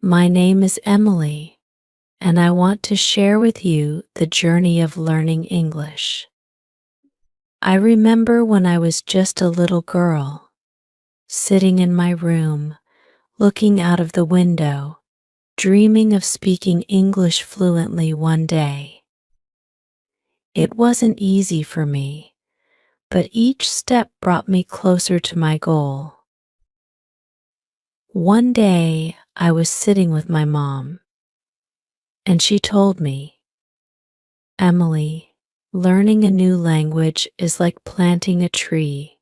My name is Emily, and I want to share with you the journey of learning English. I remember when I was just a little girl, sitting in my room, looking out of the window, dreaming of speaking English fluently one day. It wasn't easy for me, but each step brought me closer to my goal. One day, I was sitting with my mom, and she told me, "Emily, learning a new language is like planting a tree.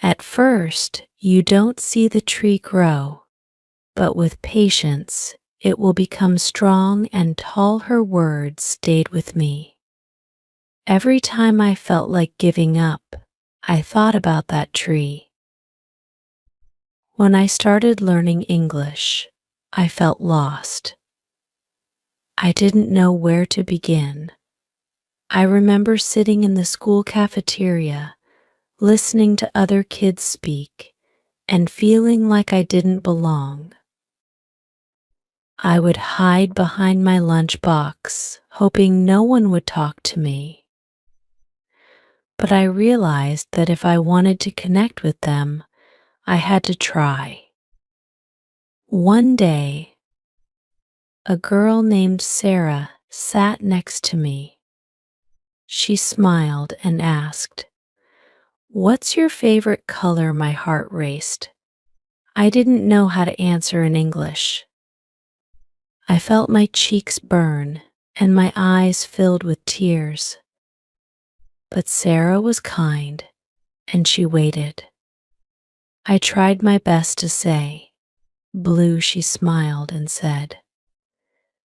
At first, you don't see the tree grow, but with patience, it will become strong and tall." Her words stayed with me. Every time I felt like giving up, I thought about that tree. When I started learning English, I felt lost. I didn't know where to begin. I remember sitting in the school cafeteria, listening to other kids speak, and feeling like I didn't belong. I would hide behind my lunchbox, hoping no one would talk to me. But I realized that if I wanted to connect with them, I had to try. One day, a girl named Sarah sat next to me. She smiled and asked, "What's your favorite color?" My heart raced. I didn't know how to answer in English. I felt my cheeks burn and my eyes filled with tears. But Sarah was kind, and she waited. I tried my best to say, "Blue." She smiled and said,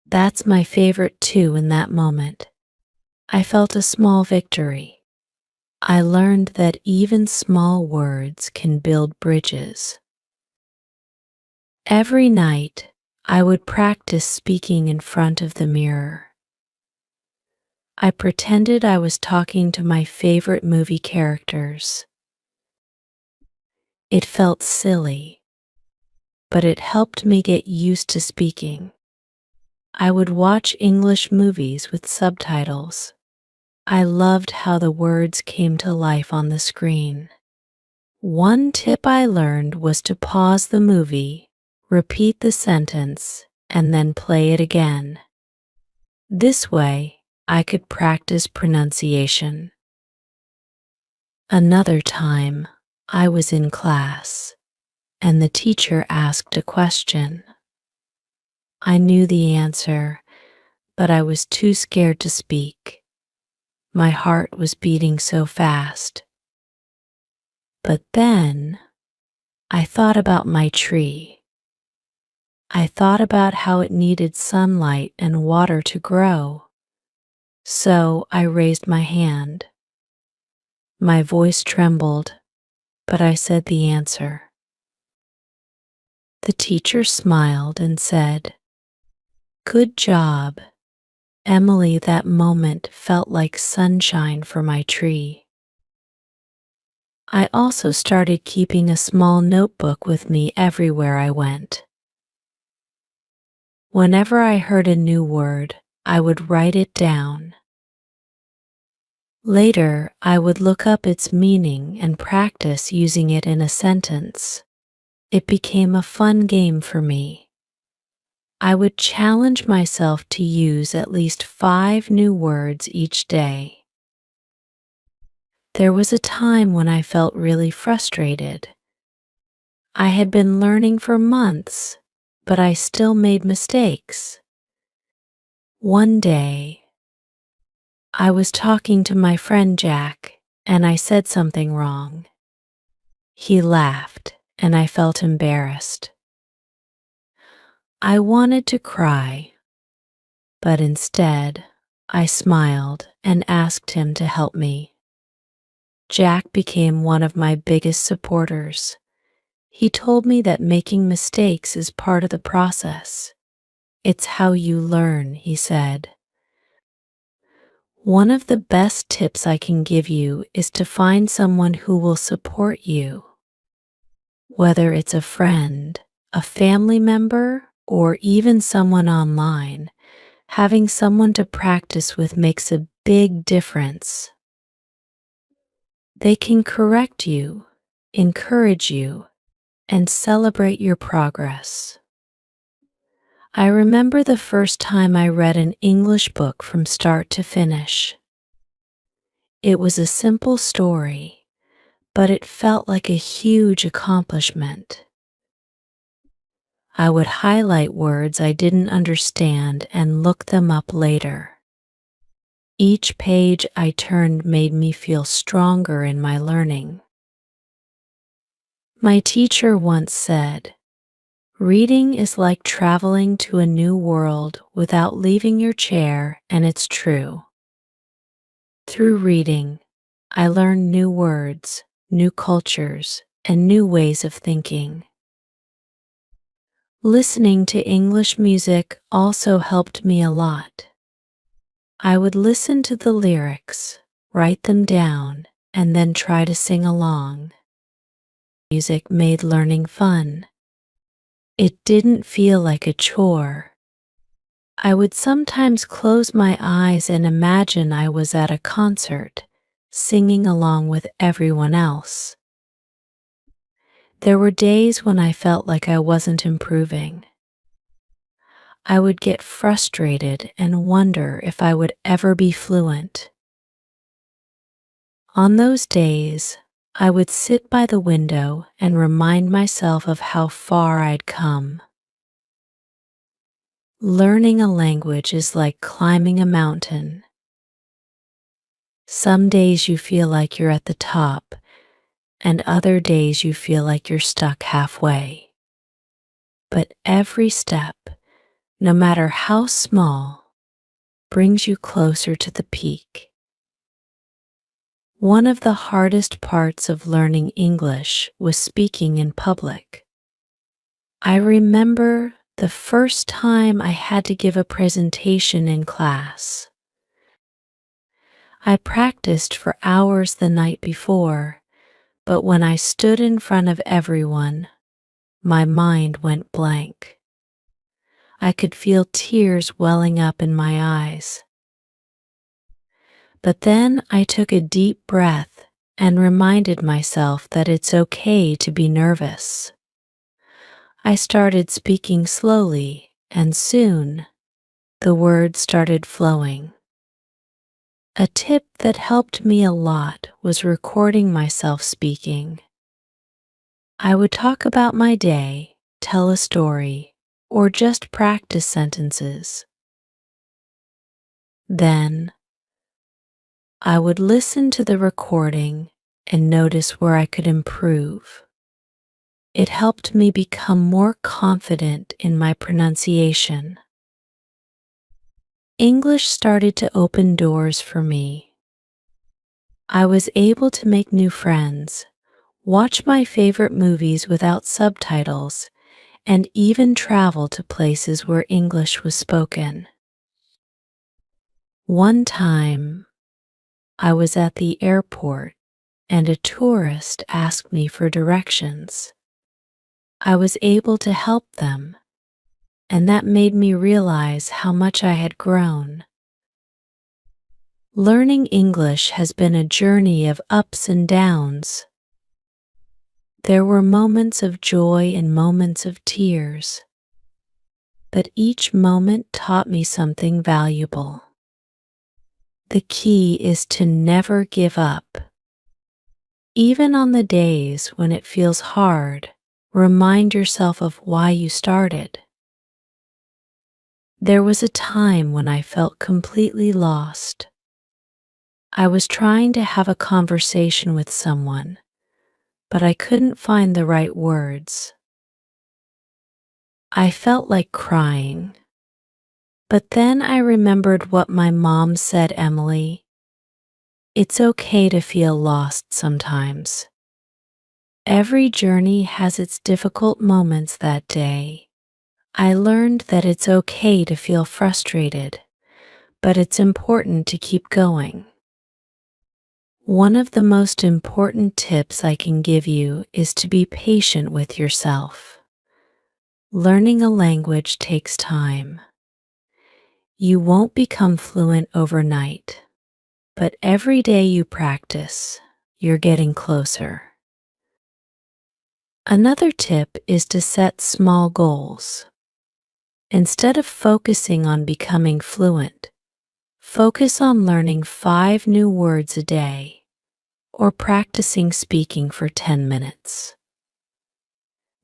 "That's my favorite too." In that moment, I felt a small victory. I learned that even small words can build bridges. Every night, I would practice speaking in front of the mirror. I pretended I was talking to my favorite movie characters. It felt silly, but it helped me get used to speaking. I would watch English movies with subtitles. I loved how the words came to life on the screen. One tip I learned was to pause the movie, repeat the sentence, and then play it again. This way, I could practice pronunciation. Another time, I was in class, and the teacher asked a question. I knew the answer, but I was too scared to speak. My heart was beating so fast. But then, I thought about my tree. I thought about how it needed sunlight and water to grow. So I raised my hand. My voice trembled, but I said the answer. The teacher smiled and said, "Good job, Emily." That moment felt like sunshine for my tree. I also started keeping a small notebook with me everywhere I went. Whenever I heard a new word, I would write it down. Later, I would look up its meaning and practice using it in a sentence. It became a fun game for me. I would challenge myself to use at least 5 new words each day. There was a time when I felt really frustrated. I had been learning for months, but I still made mistakes. One day, I was talking to my friend Jack, and I said something wrong. He laughed, and I felt embarrassed. I wanted to cry, but instead, I smiled and asked him to help me. Jack became one of my biggest supporters. He told me that making mistakes is part of the process. "It's how you learn," he said. One of the best tips I can give you is to find someone who will support you. Whether it's a friend, a family member, or even someone online, having someone to practice with makes a big difference. They can correct you, encourage you, and celebrate your progress. I remember the first time I read an English book from start to finish. It was a simple story, but it felt like a huge accomplishment. I would highlight words I didn't understand and look them up later. Each page I turned made me feel stronger in my learning. My teacher once said, "Reading is like traveling to a new world without leaving your chair," and it's true. Through reading, I learned new words, new cultures, and new ways of thinking. Listening to English music also helped me a lot. I would listen to the lyrics, write them down, and then try to sing along. Music made learning fun. It didn't feel like a chore. I would sometimes close my eyes and imagine I was at a concert, singing along with everyone else. There were days when I felt like I wasn't improving. I would get frustrated and wonder if I would ever be fluent. On those days, I would sit by the window and remind myself of how far I'd come. Learning a language is like climbing a mountain. Some days you feel like you're at the top, and other days you feel like you're stuck halfway. But every step, no matter how small, brings you closer to the peak. One of the hardest parts of learning English was speaking in public. I remember the first time I had to give a presentation in class. I practiced for hours the night before, but when I stood in front of everyone, my mind went blank. I could feel tears welling up in my eyes. But then I took a deep breath and reminded myself that it's okay to be nervous. I started speaking slowly, and soon the words started flowing. A tip that helped me a lot was recording myself speaking. I would talk about my day, tell a story, or just practice sentences. Then I would listen to the recording and notice where I could improve. It helped me become more confident in my pronunciation. English started to open doors for me. I was able to make new friends, watch my favorite movies without subtitles, and even travel to places where English was spoken. One time, I was at the airport and a tourist asked me for directions. I was able to help them, and that made me realize how much I had grown. Learning English has been a journey of ups and downs. There were moments of joy and moments of tears, but each moment taught me something valuable. The key is to never give up. Even on the days when it feels hard, remind yourself of why you started. There was a time when I felt completely lost. I was trying to have a conversation with someone, but I couldn't find the right words. I felt like crying. But then I remembered what my mom said, "Emily, it's okay to feel lost sometimes. Every journey has its difficult moments." That day, I learned that it's okay to feel frustrated, but it's important to keep going. One of the most important tips I can give you is to be patient with yourself. Learning a language takes time. You won't become fluent overnight, but every day you practice, you're getting closer. Another tip is to set small goals. Instead of focusing on becoming fluent, focus on learning 5 new words a day or practicing speaking for 10 minutes.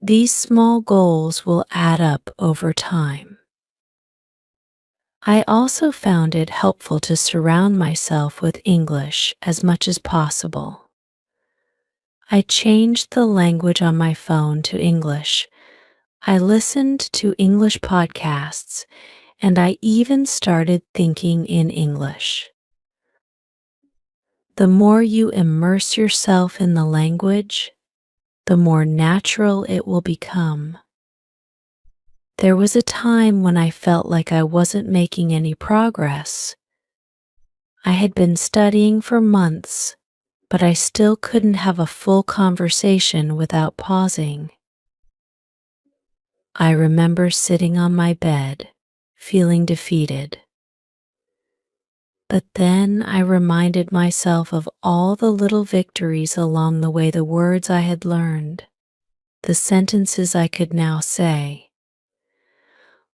These small goals will add up over time. I also found it helpful to surround myself with English as much as possible. I changed the language on my phone to English. I listened to English podcasts, and I even started thinking in English. The more you immerse yourself in the language, the more natural it will become. There was a time when I felt like I wasn't making any progress. I had been studying for months, but I still couldn't have a full conversation without pausing. I remember sitting on my bed, feeling defeated. But then I reminded myself of all the little victories along the way, the words I had learned, the sentences I could now say.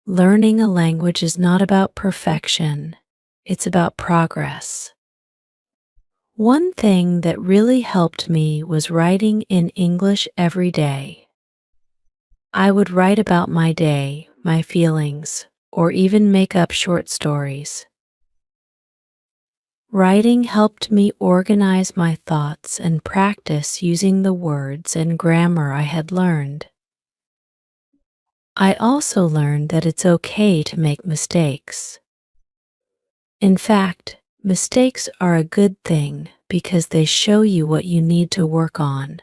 Learning a language is not about perfection, it's about progress. One thing that really helped me was writing in English every day. I would write about my day, my feelings, or even make up short stories. Writing helped me organize my thoughts and practice using the words and grammar I had learned. I also learned that it's okay to make mistakes. In fact, mistakes are a good thing because they show you what you need to work on.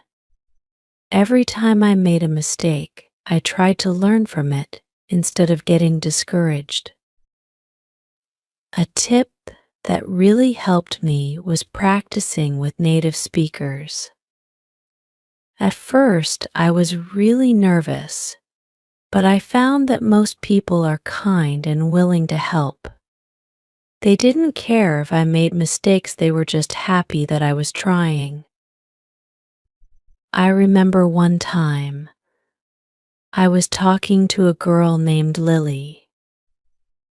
Every time I made a mistake, I tried to learn from it instead of getting discouraged. A tip that really helped me was practicing with native speakers. At first, I was really nervous, but I found that most people are kind and willing to help. They didn't care if I made mistakes, they were just happy that I was trying. I remember one time, I was talking to a girl named Lily.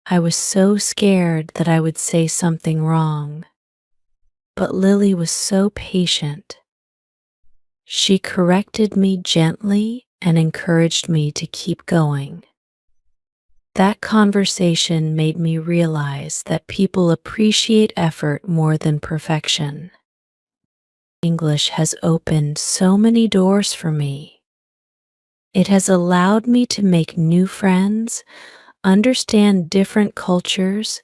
I was so scared that I would say something wrong, but Lily was so patient. She corrected me gently and encouraged me to keep going. That conversation made me realize that people appreciate effort more than perfection. English has opened so many doors for me. It has allowed me to make new friends, understand different cultures,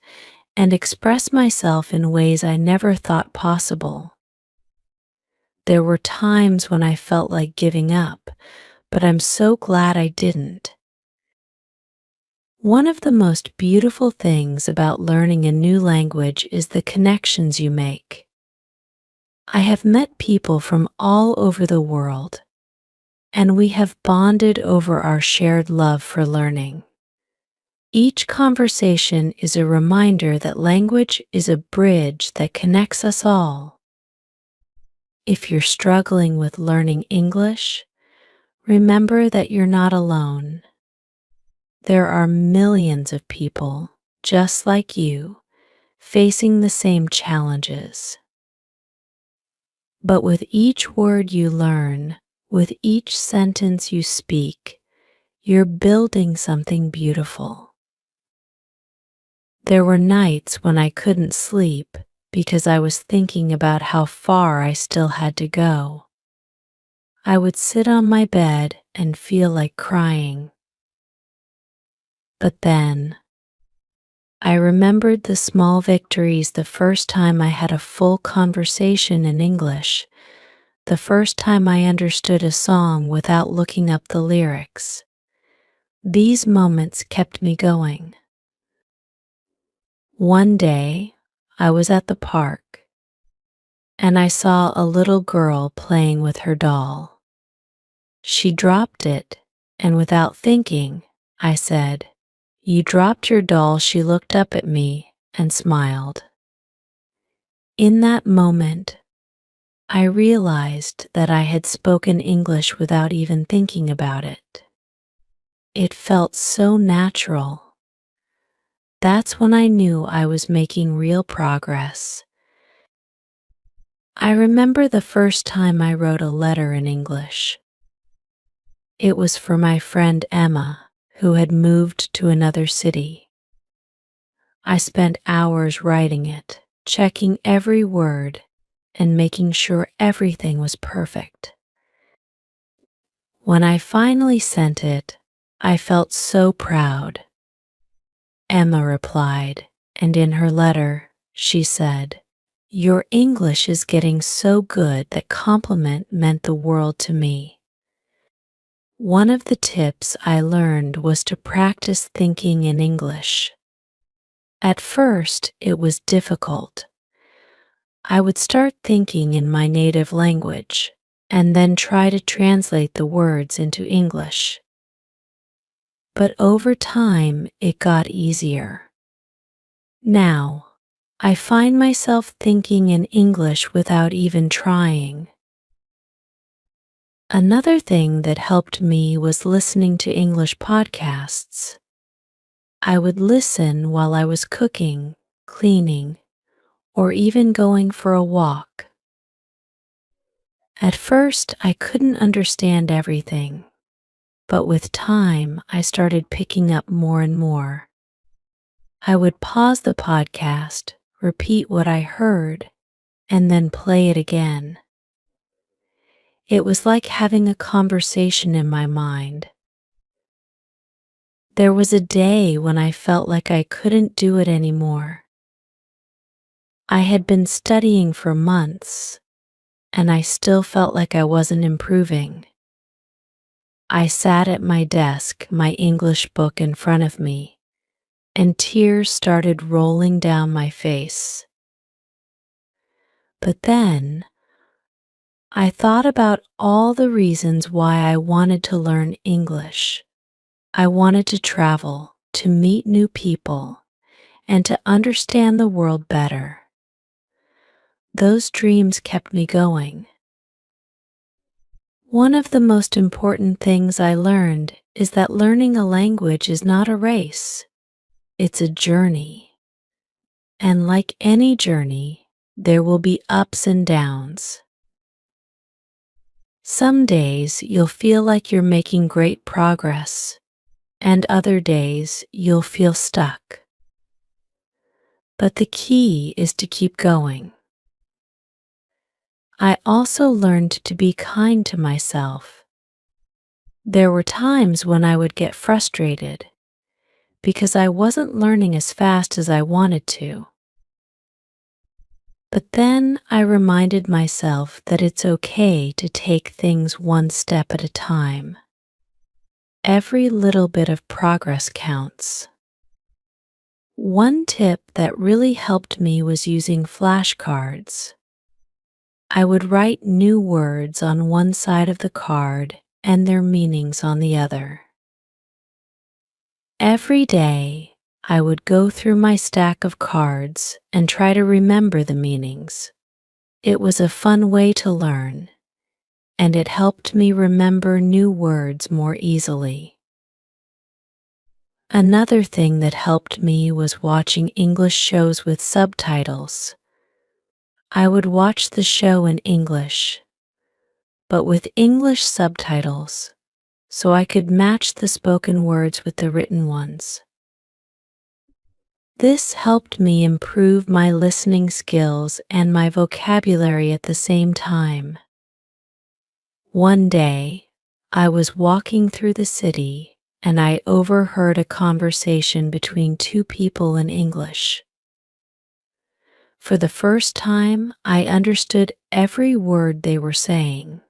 and express myself in ways I never thought possible. There were times when I felt like giving up, but I'm so glad I didn't. One of the most beautiful things about learning a new language is the connections you make. I have met people from all over the world, and we have bonded over our shared love for learning. Each conversation is a reminder that language is a bridge that connects us all. If you're struggling with learning English, remember that you're not alone. There are millions of people just like you facing the same challenges. But with each word you learn, with each sentence you speak, you're building something beautiful. There were nights when I couldn't sleep because I was thinking about how far I still had to go. I would sit on my bed and feel like crying. But then, I remembered the small victories, the first time I had a full conversation in English, the first time I understood a song without looking up the lyrics. These moments kept me going. One day, I was at the park, and I saw a little girl playing with her doll. She dropped it, and without thinking, I said, "You dropped your doll." She looked up at me and smiled. In that moment, I realized that I had spoken English without even thinking about it. It felt so natural. That's when I knew I was making real progress. I remember the first time I wrote a letter in English. It was for my friend Emma, who had moved to another city. I spent hours writing it, checking every word, and making sure everything was perfect. When I finally sent it, I felt so proud. Emma replied, and in her letter, she said, "Your English is getting so good." That compliment meant the world to me. One of the tips I learned was to practice thinking in English. At first, it was difficult. I would start thinking in my native language and then try to translate the words into English. But over time, it got easier. Now, I find myself thinking in English without even trying. Another thing that helped me was listening to English podcasts. I would listen while I was cooking, cleaning, or even going for a walk. At first, I couldn't understand everything, but with time, I started picking up more and more. I would pause the podcast, repeat what I heard, and then play it again. It was like having a conversation in my mind. There was a day when I felt like I couldn't do it anymore. I had been studying for months, and I still felt like I wasn't improving. I sat at my desk, my English book in front of me, and tears started rolling down my face. But then, I thought about all the reasons why I wanted to learn English. I wanted to travel, to meet new people, and to understand the world better. Those dreams kept me going. One of the most important things I learned is that learning a language is not a race. It's a journey. And like any journey, there will be ups and downs. Some days you'll feel like you're making great progress, and other days you'll feel stuck. But the key is to keep going. I also learned to be kind to myself. There were times when I would get frustrated because I wasn't learning as fast as I wanted to. But then I reminded myself that it's okay to take things one step at a time. Every little bit of progress counts. One tip that really helped me was using flashcards. I would write new words on one side of the card and their meanings on the other. Every day, I would go through my stack of cards and try to remember the meanings. It was a fun way to learn, and it helped me remember new words more easily. Another thing that helped me was watching English shows with subtitles. I would watch the show in English, but with English subtitles, so I could match the spoken words with the written ones. This helped me improve my listening skills and my vocabulary at the same time. One day, I was walking through the city and I overheard a conversation between two people in English. For the first time, I understood every word they were saying.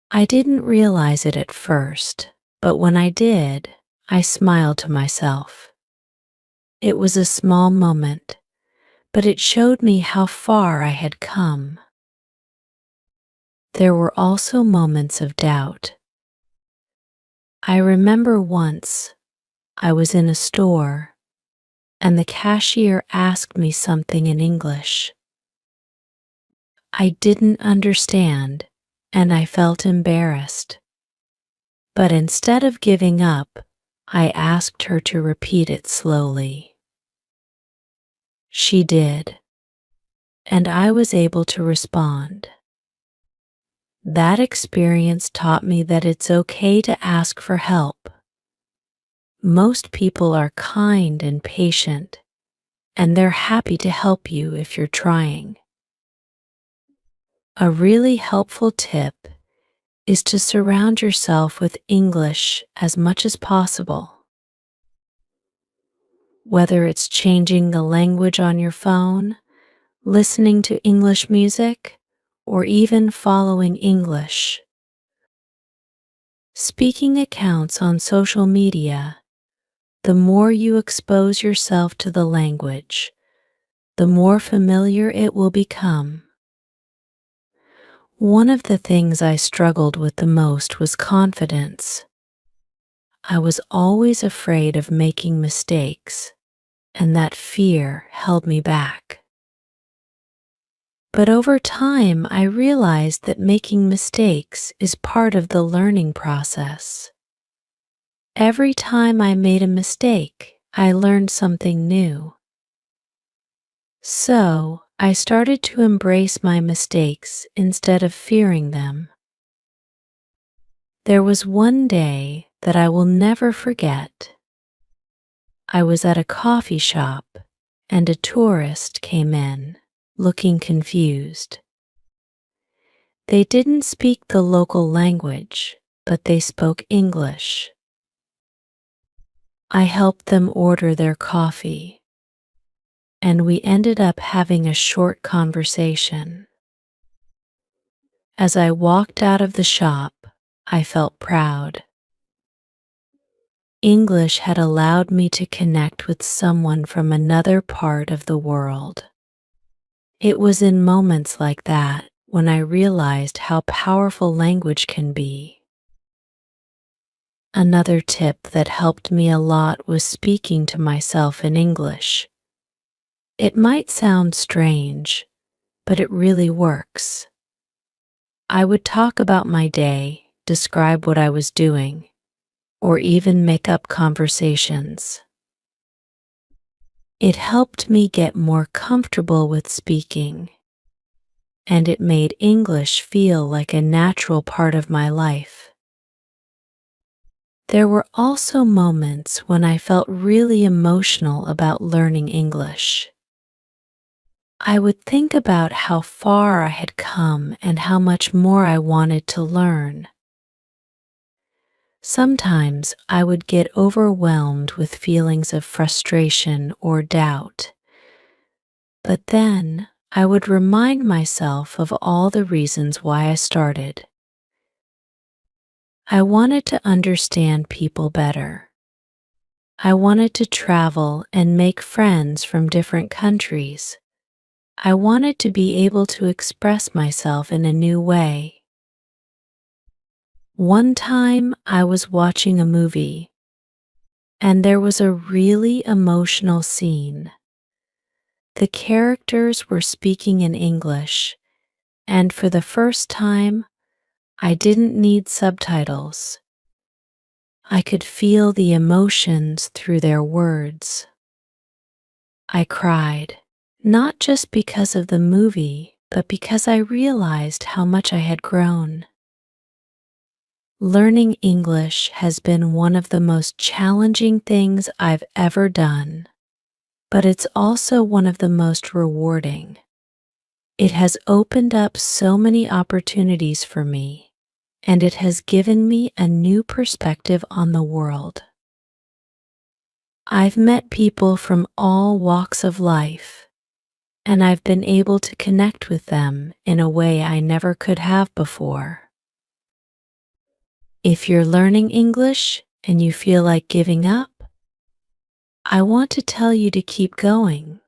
I didn't realize it at first, but when I did, I smiled to myself. It was a small moment, but it showed me how far I had come. There were also moments of doubt. I remember once I was in a store and the cashier asked me something in English. I didn't understand and I felt embarrassed. But instead of giving up, I asked her to repeat it slowly. She did, and I was able to respond. That experience taught me that it's okay to ask for help. Most people are kind and patient, and they're happy to help you if you're trying. A really helpful tip is to surround yourself with English as much as possible. Whether it's changing the language on your phone, listening to English music, or even following English speaking accounts on social media, the more you expose yourself to the language, the more familiar it will become. One of the things I struggled with the most was confidence. I was always afraid of making mistakes, and that fear held me back. But over time, I realized that making mistakes is part of the learning process. Every time I made a mistake, I learned something new. So, I started to embrace my mistakes instead of fearing them. There was one day that I will never forget. I was at a coffee shop and a tourist came in, looking confused. They didn't speak the local language, but they spoke English. I helped them order their coffee, and we ended up having a short conversation. As I walked out of the shop, I felt proud. English had allowed me to connect with someone from another part of the world. It was in moments like that when I realized how powerful language can be. Another tip that helped me a lot was speaking to myself in English. It might sound strange, but it really works. I would talk about my day, describe what I was doing, or even make up conversations. It helped me get more comfortable with speaking, and it made English feel like a natural part of my life. There were also moments when I felt really emotional about learning English. I would think about how far I had come and how much more I wanted to learn. Sometimes I would get overwhelmed with feelings of frustration or doubt, but then I would remind myself of all the reasons why I started. I wanted to understand people better. I wanted to travel and make friends from different countries. I wanted to be able to express myself in a new way. One time I was watching a movie, and there was a really emotional scene. The characters were speaking in English, and for the first time, I didn't need subtitles. I could feel the emotions through their words. I cried, not just because of the movie, but because I realized how much I had grown. Learning English has been one of the most challenging things I've ever done, but it's also one of the most rewarding. It has opened up so many opportunities for me, and it has given me a new perspective on the world. I've met people from all walks of life, and I've been able to connect with them in a way I never could have before. If you're learning English and you feel like giving up, I want to tell you to keep going.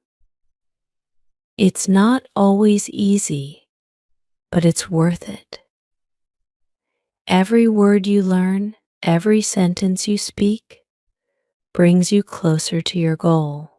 It's not always easy, but it's worth it. Every word you learn, Every sentence you speak brings you closer to your goal.